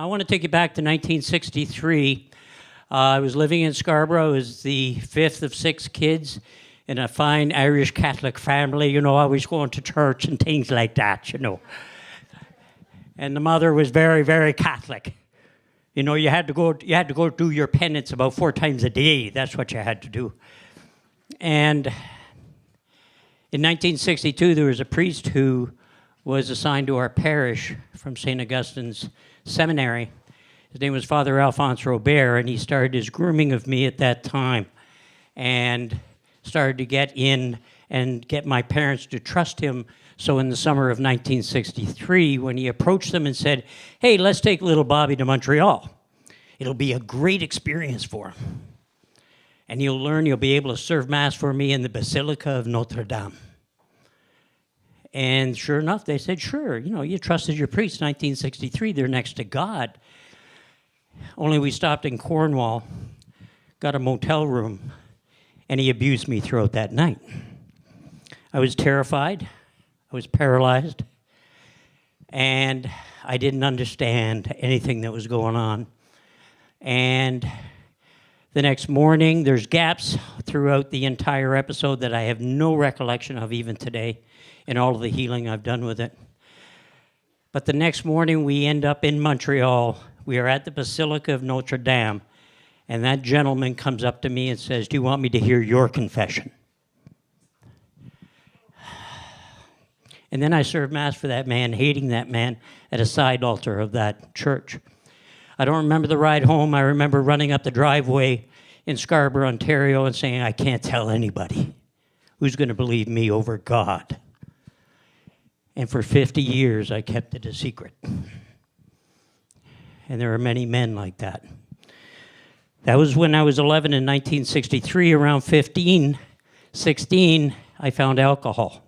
I want to take you back to 1963. I was living in Scarborough. I was the fifth of six kids in a fine Irish Catholic family, you know, always going to church and things like that, you know. And the mother was very, very Catholic. You know, you had to go do your penance about 4 times a day. That's what you had to do. And in 1962, there was a priest who was assigned to our parish from St. Augustine's Seminary. His name was Father Alphonse Robert, and he started his grooming of me at that time and started to get in and get my parents to trust him. So in the summer of 1963, when he approached them and said, "Hey, let's take little Bobby to Montreal. It'll be a great experience for him. And you'll learn, you'll be able to serve Mass for me in the Basilica of Notre Dame." And sure enough, they said, sure, you know, you trusted your priest in 1963, they're next to God. Only we stopped in Cornwall, got a motel room, and he abused me throughout that night. I was terrified, I was paralyzed, and I didn't understand anything that was going on. And the next morning, there's gaps throughout the entire episode that I have no recollection of even today in all of the healing I've done with it. But the next morning, we end up in Montreal. We are at the Basilica of Notre Dame, and that gentleman comes up to me and says, "Do you want me to hear your confession?" And then I served Mass for that man, hating that man, at a side altar of that church. I don't remember the ride home. I remember running up the driveway in Scarborough, Ontario, and saying, "I can't tell anybody. Who's going to believe me over God?" And for 50 years, I kept it a secret. And there are many men like that. That was when I was 11 in 1963. Around 16, I found alcohol.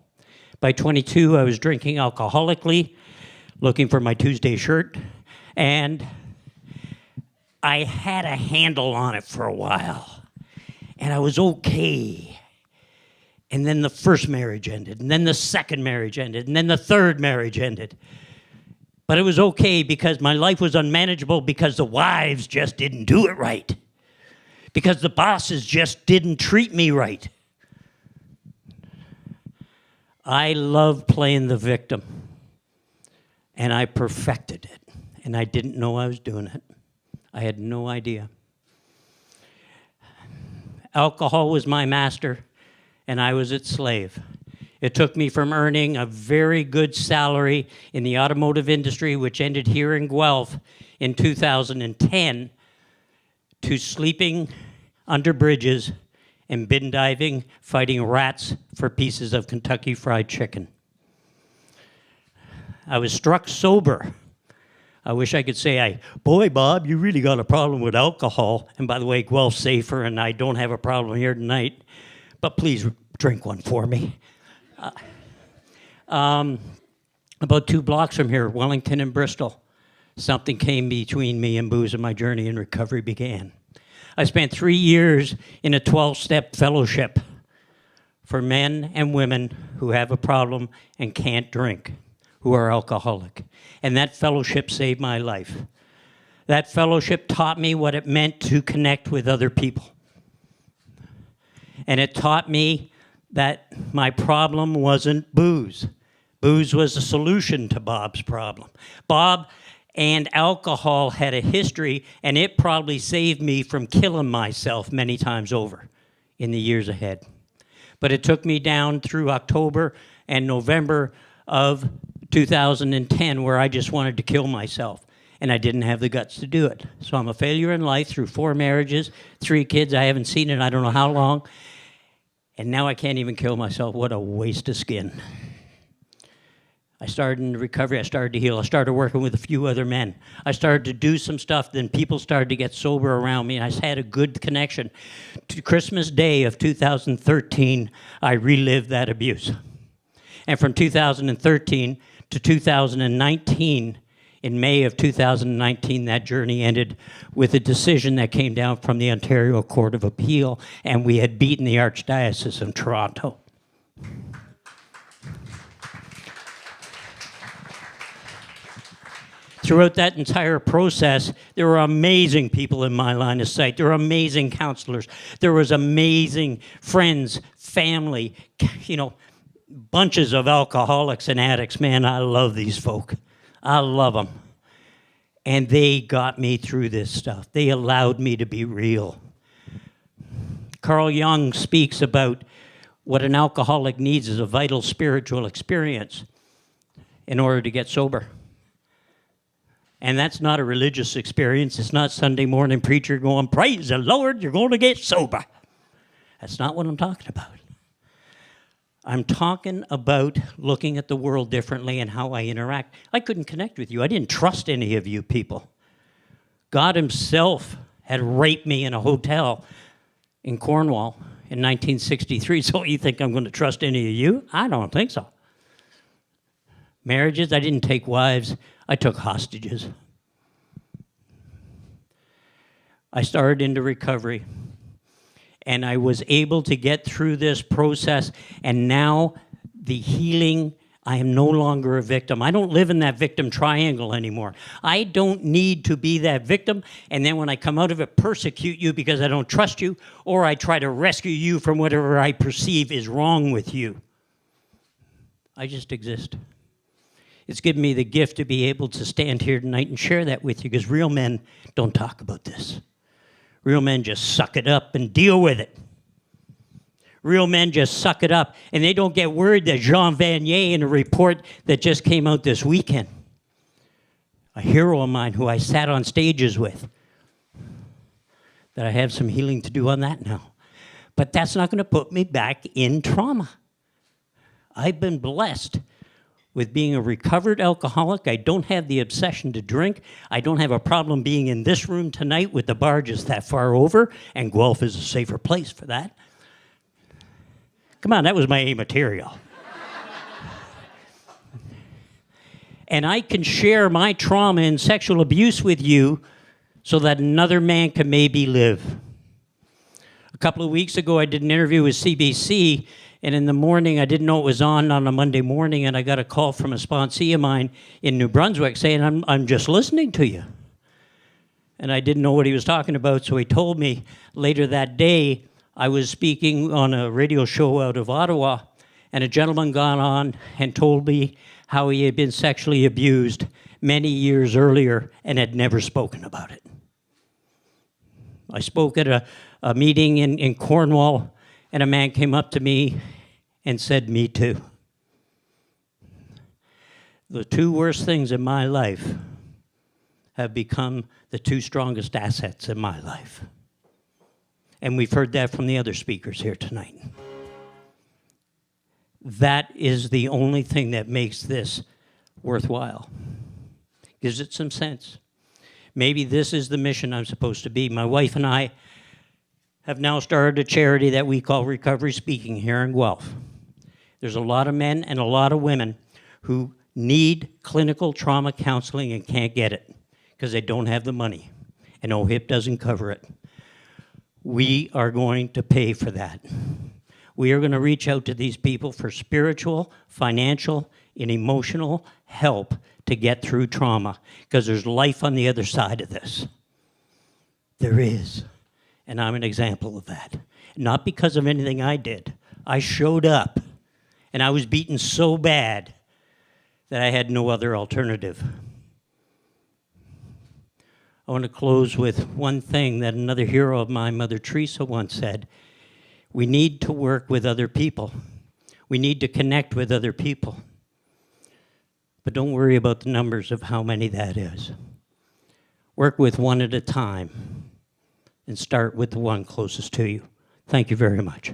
By 22, I was drinking alcoholically, looking for my Tuesday shirt, and I had a handle on it for a while, and I was okay. And then the first marriage ended, and then the second marriage ended, and then the third marriage ended. But it was okay because my life was unmanageable because the wives just didn't do it right, because the bosses just didn't treat me right. I love playing the victim, and I perfected it, and I didn't know I was doing it. I had no idea. Alcohol was my master, and I was its slave. It took me from earning a very good salary in the automotive industry, which ended here in Guelph in 2010, to sleeping under bridges and bin diving, fighting rats for pieces of Kentucky Fried Chicken. I was struck sober. I wish I could say, "Boy, Bob, you really got a problem with alcohol." And by the way, Guelph's safer, and I don't have a problem here tonight. But please drink one for me. About 2 blocks from here, Wellington and Bristol, something came between me and booze, and my journey in recovery began. I spent 3 years in a 12-step fellowship for men and women who have a problem and can't drink, who are alcoholic. And that fellowship saved my life. That fellowship taught me what it meant to connect with other people. And it taught me that my problem wasn't booze. Booze was a solution to Bob's problem. Bob and alcohol had a history, and it probably saved me from killing myself many times over in the years ahead. But it took me down through October and November of 2010 where I just wanted to kill myself, and I didn't have the guts to do it. So I'm a failure in life through 4 marriages, 3 kids. I haven't seen it in I don't know how long. And now I can't even kill myself. What a waste of skin. I started in recovery. I started to heal. I started working with a few other men. I started to do some stuff. Then people started to get sober around me, and I had a good connection. To Christmas Day of 2013, I relived that abuse. And from 2013 to 2019, in May of 2019, that journey ended with a decision that came down from the Ontario Court of Appeal, and we had beaten the Archdiocese of Toronto. throughout that entire process, there were amazing people in my line of sight. There were amazing counselors. There was amazing friends, family, bunches of alcoholics and addicts. Man, I love these folk. I love them. And they got me through this stuff. They allowed me to be real. Carl Jung speaks about what an alcoholic needs is a vital spiritual experience in order to get sober. And that's not a religious experience. It's not Sunday morning preacher going, praise the Lord, you're going to get sober. That's not what I'm talking about. I'm talking about looking at the world differently and how I interact. I couldn't connect with you. I didn't trust any of you people. God himself had raped me in a hotel in Cornwall in 1963. So you think I'm going to trust any of you? I don't think so. Marriages, I didn't take wives. I took hostages. I started into recovery. And I was able to get through this process, and now the healing, I am no longer a victim. I don't live in that victim triangle anymore. I don't need to be that victim, and then when I come out of it, persecute you because I don't trust you, or I try to rescue you from whatever I perceive is wrong with you. I just exist. It's given me the gift to be able to stand here tonight and share that with you, because real men don't talk about this. Real men just suck it up and deal with it. Real men just suck it up, and they don't get worried that Jean Vanier in a report that just came out this weekend, a hero of mine who I sat on stages with, that I have some healing to do on that now. But that's not going to put me back in trauma. I've been blessed with being a recovered alcoholic. I don't have the obsession to drink. I don't have a problem being in this room tonight with the bar just that far over, and Guelph is a safer place for that. Come on, that was my A material. And I can share my trauma and sexual abuse with you so that another man can maybe live. A couple of weeks ago, I did an interview with CBC, and in the morning, I didn't know it was on a Monday morning, and I got a call from a sponsee of mine in New Brunswick saying, I'm just listening to you. And I didn't know what he was talking about, so he told me later that day, I was speaking on a radio show out of Ottawa, and a gentleman got on and told me how he had been sexually abused many years earlier and had never spoken about it. I spoke at a meeting in Cornwall, and a man came up to me and said, me too. The two worst things in my life have become the two strongest assets in my life. And we've heard that from the other speakers here tonight. That is the only thing that makes this worthwhile. Gives it some sense. Maybe this is the mission I'm supposed to be. My wife and I have now started a charity that we call Recovery Speaking here in Guelph. There's a lot of men and a lot of women who need clinical trauma counseling and can't get it because they don't have the money, and OHIP doesn't cover it. We are going to pay for that. We are going to reach out to these people for spiritual, financial, and emotional help to get through trauma, because there's life on the other side of this. There is. And I'm an example of that. Not because of anything I did. I showed up, and I was beaten so bad that I had no other alternative. I want to close with one thing that another hero of mine, Mother Teresa, once said. We need to work with other people. We need to connect with other people. But don't worry about the numbers of how many that is. Work with one at a time, and start with the one closest to you. Thank you very much.